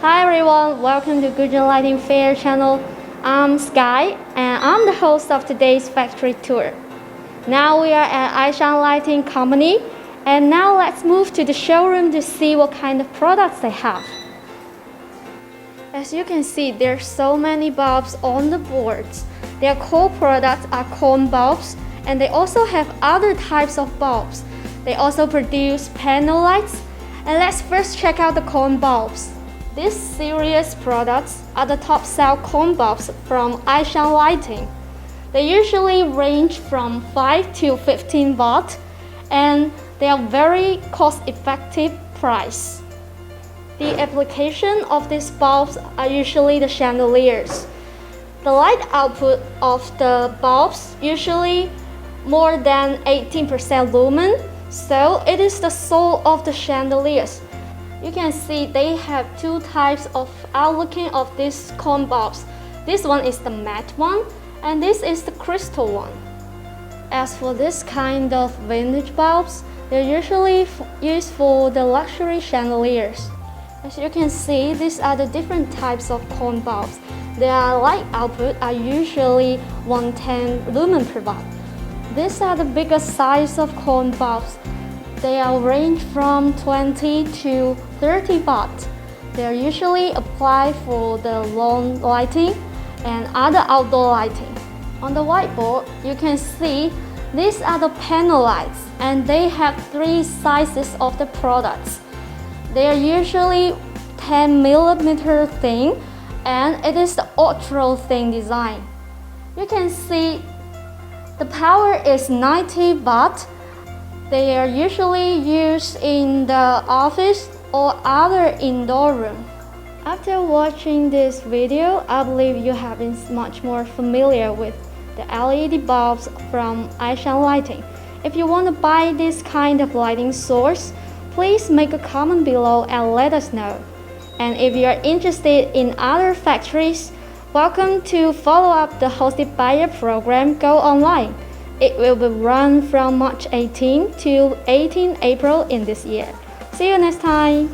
Hi everyone, welcome to Guzhen Lighting Fair channel. I'm Sky and I'm the host of today's factory tour. Now we are at Aishang Lighting company and now let's move to the showroom to see what kind of products they have. As you can see, there's so many bulbs on the boards. Their core products are cone bulbs and they also have other types of bulbs. They also produce panel lights. And let's first check out the cone bulbs. These series products are the top sell cone bulbs from Aishang Lighting. They usually range from 5 to 15 watt and they are very cost-effective price. The application of these bulbs are usually the chandeliers. The light output of the bulbs usually more than 18% lumen, so it is the soul of the chandeliers. You can see they have two types of outlooking of these cone bulbs. This one is the matte one and this is the crystal one. As for this kind of vintage bulbs, they're usually used for the luxury chandeliers. As you can see, these are the different types of cone bulbs. Their light output are usually 110 lumen per watt. These are the biggest size of cone bulbs. They are range from 20 to 30 watt. They are usually applied for the lawn lighting and other outdoor lighting. On the whiteboard, you can see these are the panel lights and they have three sizes of the products. They are usually 10 millimeter thin and it is the ultra thin design. You can see the power is 90 watt. They are usually used in the office or other indoor room. After watching this video, I believe you have been much more familiar with the LED bulbs from Aishang Lighting. If you want to buy this kind of lighting source, please make a comment below and let us know. And if you are interested in other factories, welcome to follow up the hosted buyer program Go Online. It will be run from March 18 to 18 April in this year. See you next time!